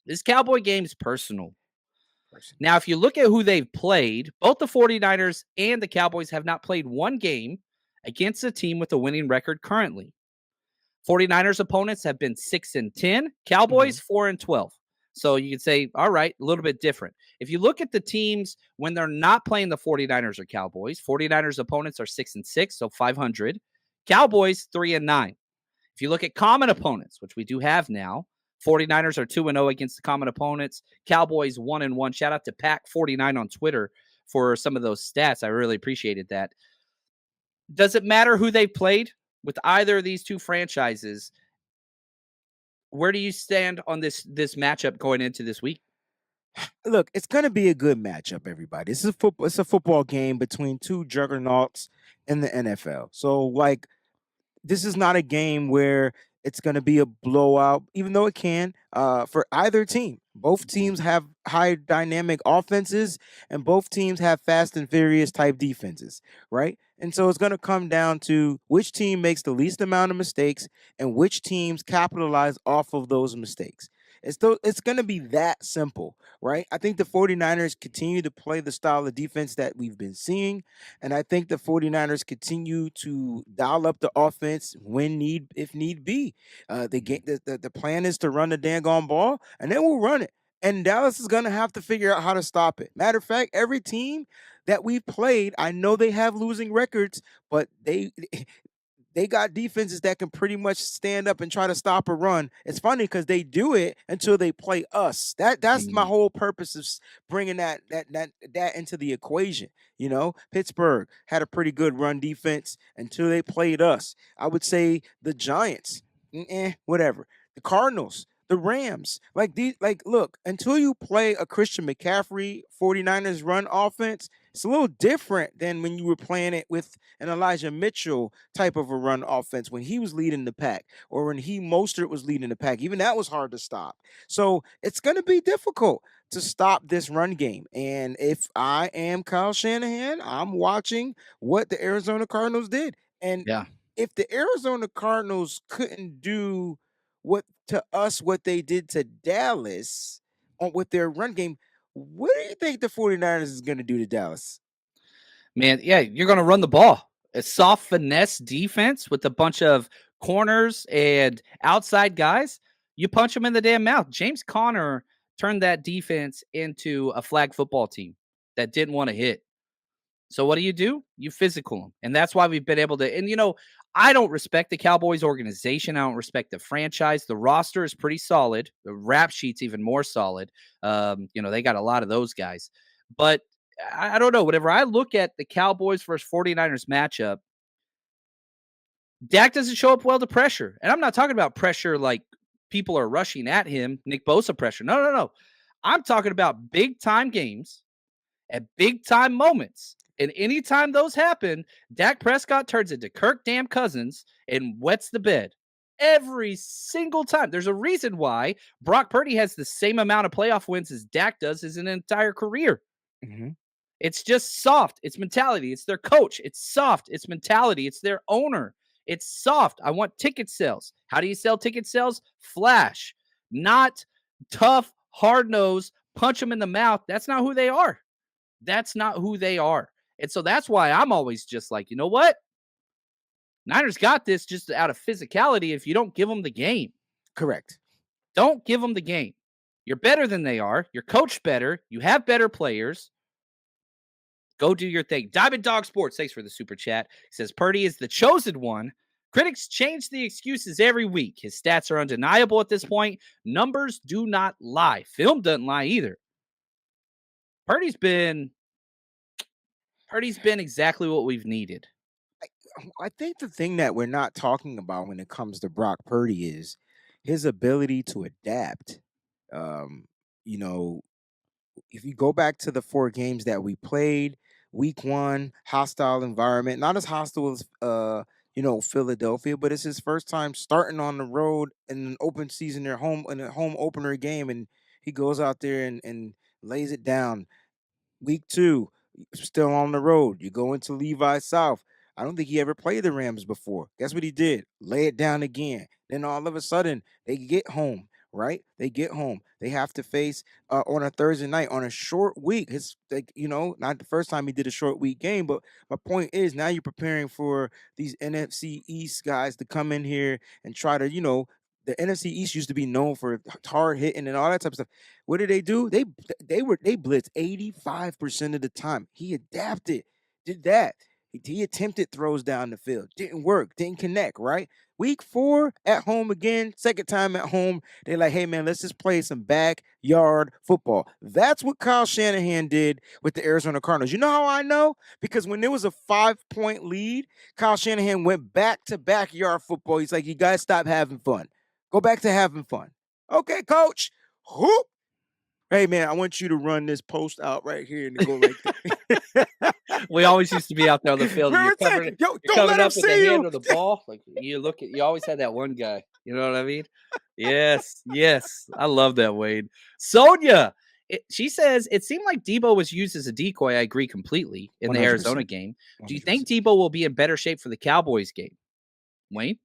This Cowboy game's personal. Person. Now, if you look at who they've played, both the 49ers and the Cowboys have not played one game against a team with a winning record currently. 49ers opponents have been 6-10, Mm-hmm. Cowboys 4-12. So you could say, all right, a little bit different. If you look at the teams when they're not playing the 49ers or Cowboys, 49ers opponents are 6-6, so 500. Cowboys 3-9. If you look at common opponents, which we do have now, 49ers are 2-0 against the common opponents. Cowboys 1-1. Shout out to Pack49 on Twitter for some of those stats. I really appreciated that. Does it matter who they played with either of these two franchises? Where do you stand on this matchup going into this week? Look, it's going to be a good matchup, everybody. This is football. It's a football game between two juggernauts in the NFL. So, like, this is not a game where it's going to be a blowout, even though it can for either team. Both teams have high dynamic offenses, and both teams have fast and furious type defenses, right? And so it's going to come down to which team makes the least amount of mistakes and which teams capitalize off of those mistakes. It's going to be that simple, right? I think the 49ers continue to play the style of defense that we've been seeing. And I think the 49ers continue to dial up the offense if need be. The plan is to run the dang on ball, and then we'll run it. And Dallas is gonna have to figure out how to stop it. Matter of fact, every team that we've played, I know they have losing records, but they got defenses that can pretty much stand up and try to stop a run. It's funny because they do it until they play us. That's my Mm, whole purpose of bringing that into the equation. You know, Pittsburgh had a pretty good run defense until they played us. I would say the Giants, whatever. The Cardinals, the Rams, look, until you play a Christian McCaffrey 49ers run offense, it's a little different than when you were playing it with an Elijah Mitchell type of a run offense when he was leading the pack or when Mostert was leading the pack. Even that was hard to stop. So it's going to be difficult to stop this run game. And if I am Kyle Shanahan, I'm watching what the Arizona Cardinals did. And yeah. if the Arizona Cardinals couldn't do what they did to Dallas with their run game, what do you think the 49ers is going to do to Dallas? Man, yeah, you're going to run the ball. A soft finesse defense with a bunch of corners and outside guys. You punch them in the damn mouth. James Conner turned that defense into a flag football team that didn't want to hit. So what do? You physical them. And that's why we've been able to. And, I don't respect the Cowboys organization. I don't respect the franchise. The roster is pretty solid. The rap sheet's even more solid. They got a lot of those guys. But I don't know. Whenever I look at the Cowboys versus 49ers matchup, Dak doesn't show up well to pressure. And I'm not talking about pressure like people are rushing at him, Nick Bosa pressure. No, no, no. I'm talking about big time games at big time moments. And anytime those happen, Dak Prescott turns into Kirk damn Cousins and wets the bed every single time. There's a reason why Brock Purdy has the same amount of playoff wins as Dak does his entire career. Mhm. It's just soft. It's mentality. It's their coach. It's soft. It's mentality. It's their owner. It's soft. I want ticket sales. How do you sell ticket sales? Flash, not tough, hard nose, punch them in the mouth. That's not who they are. That's not who they are. And so that's why I'm always just like, you know what? Niners got this just out of physicality if you don't give them the game. Correct. Don't give them the game. You're better than they are. You're coached better. You have better players. Go do your thing. Diamond Dog Sports, thanks for the super chat. He says Purdy is the chosen one. Critics change the excuses every week. His stats are undeniable at this point. Numbers do not lie. Film doesn't lie either. Purdy's been exactly what we've needed. I think the thing that we're not talking about when it comes to Brock Purdy is his ability to adapt. Um, you know, if you go back to the 4 games that we played, week 1, hostile environment, not as hostile as Philadelphia, but it's his first time starting on the road in an open season, in a home opener game, and he goes out there and lays it down. Week 2, still on the road. You go into Levi South. I don't think he ever played the Rams before. Guess what he did? Lay it down again. Then all of a sudden, they get home, right? They get home. They have to face on a Thursday night on a short week. It's like, not the first time he did a short week game, but my point is now you're preparing for these NFC East guys to come in here and try to, the NFC East used to be known for hard hitting and all that type of stuff. What did they do? They blitzed 85% of the time. He adapted, did that. He attempted throws down the field. Didn't work. Didn't connect, right? Week 4 at home again, second time at home. They're like, hey man, let's just play some backyard football. That's what Kyle Shanahan did with the Arizona Cardinals. You know how I know? Because when there was a 5-point lead, Kyle Shanahan went back to backyard football. He's like, you guys stop having fun. Go back to having fun. Okay, coach. Whoop. Hey man, I want you to run this post out right here and go right there. We always used to be out there on the field. And Remember you're saying, covering, yo, you're don't coming let him up with the see hand you. or the ball. Like you always had that one guy. You know what I mean? Yes, yes. I love that, Wade. Sonia, she says it seemed like Debo was used as a decoy. I agree completely in the Arizona 100%. game. Do you think 100%. Debo will be in better shape for the Cowboys game? Wayne?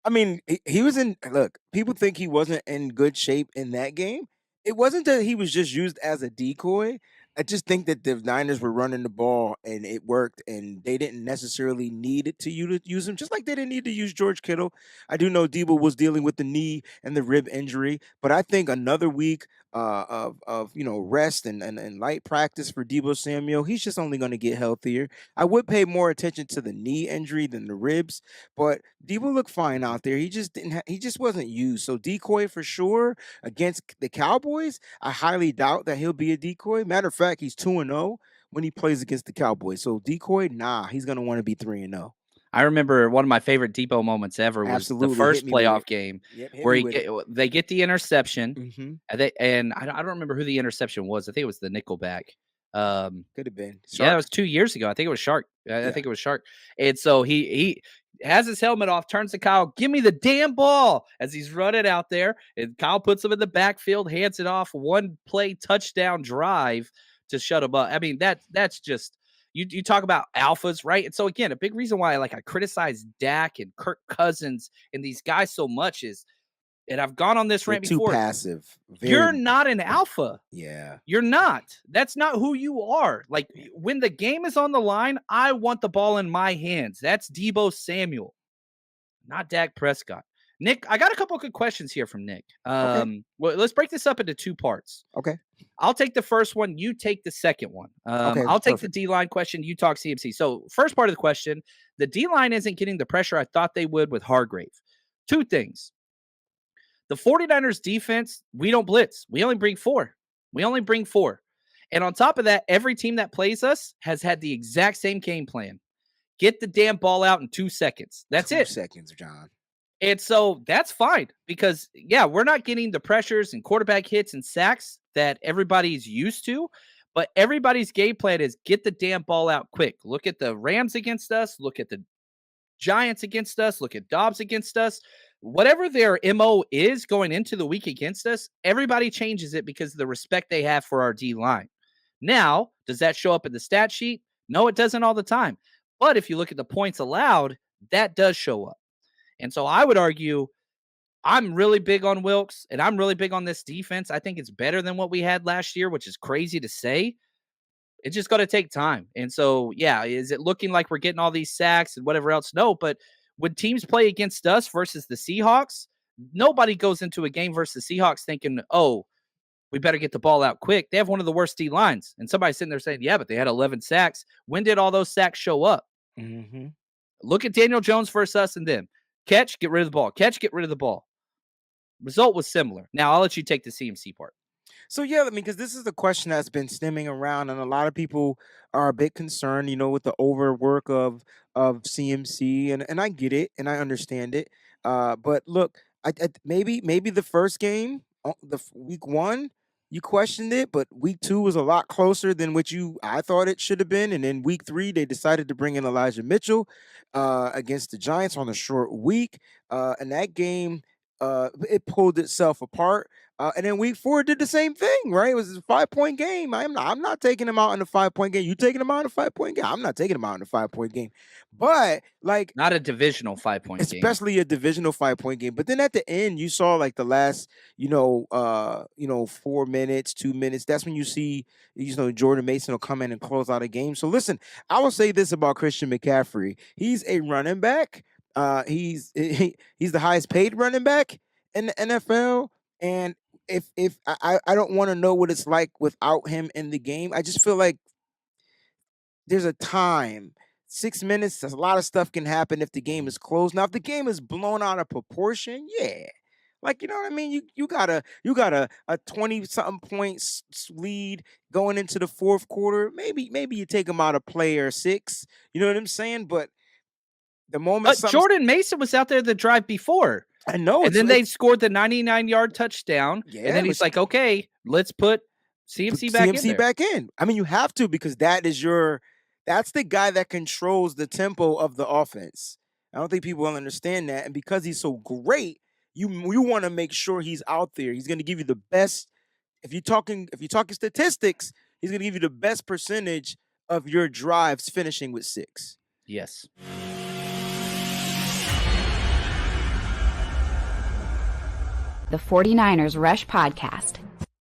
I mean, he was in. Look, people think he wasn't in good shape in that game. It wasn't that he was just used as a decoy. I just think that the Niners were running the ball and it worked, and they didn't necessarily need it to you to use him, just like they didn't need to use George Kittle. I do know Debo was dealing with the knee and the rib injury, but I think another week of rest and light practice for Debo Samuel, he's just only going to get healthier. I would pay more attention to the knee injury than the ribs, but Debo looked fine out there. He just didn't. He just wasn't used. So decoy for sure against the Cowboys. I highly doubt that he'll be a decoy. Matter of fact, he's 2-0 when he plays against the Cowboys. So decoy, nah, he's gonna want to be 3-0. I remember one of my favorite Debo moments ever was the Absolutely, hit first me with it. playoff game Yep, hit where me with it. they get the interception. Mm-hmm. And I don't remember who the interception was. I think it was the nickelback. Could have been Yeah, it Shark. was 2 years ago. I think it was Shark. I Yeah, think it was Shark. And so he has his helmet off, turns to Kyle, "Give me the damn ball," as he's running out there, and Kyle puts him in the backfield, hands it off, one play touchdown drive to shut him up. I mean, that's just you talk about alphas, right? And so again, a big reason why I criticize Dak and Kirk Cousins and these guys so much is, and I've gone on this they're rant too before, passive. you're Very. not an alpha. Yeah. You're not. That's not who you are. Like when the game is on the line, I want the ball in my hands. That's Debo Samuel, not Dak Prescott. Nick, I got a couple of good questions here from Nick. Okay. Well, let's break this up into 2 parts. Okay. I'll take the first one. You take the second one. Okay. I'll take the Perfect. D line question. You talk CMC. So, first part of the question, the D line isn't getting the pressure I thought they would with Hargrave. 2 things. The 49ers defense, we don't blitz. We only bring 4. We only bring 4. And on top of that, every team that plays us has had the exact same game plan. Get the damn ball out in 2 seconds. That's 2 it. seconds, John. And so that's fine because, yeah, we're not getting the pressures and quarterback hits and sacks that everybody's used to. But everybody's game plan is get the damn ball out quick. Look at the Rams against us. Look at the Giants against us. Look at Dobbs against us. Whatever their MO is going into the week against us, everybody changes it because of the respect they have for our D line. Now, does that show up in the stat sheet? No, it doesn't all the time. But if you look at the points allowed, that does show up. And so I would argue I'm really big on Wilkes and I'm really big on this defense. I think it's better than what we had last year, which is crazy to say. It's just going to take time. And so, yeah, is it looking like we're getting all these sacks and whatever else? No, but when teams play against us versus the Seahawks, nobody goes into a game versus the Seahawks thinking, oh, we better get the ball out quick. They have one of the worst D lines. And somebody's sitting there saying, yeah, but they had 11 sacks. When did all those sacks show up? Mm-hmm. Look at Daniel Jones versus us and them. Catch, get rid of the ball. Catch, get rid of the ball. Result was similar. Now, I'll let you take the CMC part. So yeah, I mean, because this is a question that's been stemming around, and a lot of people are a bit concerned, with the overwork of CMC, and I get it, and I understand it. But look, maybe the first game, week 1, you questioned it, but week 2 was a lot closer than what I thought it should have been, and then week 3 they decided to bring in Elijah Mitchell against the Giants on a short week, and that game. it pulled itself apart. And then week 4 did the same thing, right? It was a 5-point game. I'm not taking him out in a 5-point game. You taking him out in a 5-point game? I'm not taking him out in a 5-point game. But like, Not a divisional 5-point game. especially a divisional 5-point game. But then at the end, you saw like the last, 4 minutes, 2 minutes. That's when you see, Jordan Mason will come in and close out a game. So listen, I will say this about Christian McCaffrey: he's a running back. He's the highest paid running back in the NFL, and if I don't want to know what it's like without him in the game. I just feel like there's a time. 6 minutes, there's a lot of stuff can happen if the game is closed. Now, if the game is blown out of proportion, yeah. Like, you know what I mean? You got a 20 something points lead going into the fourth quarter. Maybe you take them out of play or 6. You know what I'm saying? But the moment Jordan Mason was out there the drive before. I know, and then they scored the 99-yard touchdown. Yeah, and then he's like, okay, let's put CMC back in. I mean, you have to, because that's the guy that controls the tempo of the offense. I don't think people will understand that. And because he's so great, you want to make sure he's out there. He's going to give you the best. If you're talking statistics, he's going to give you the best percentage of your drives finishing with 6. Yes. The 49ers Rush Podcast.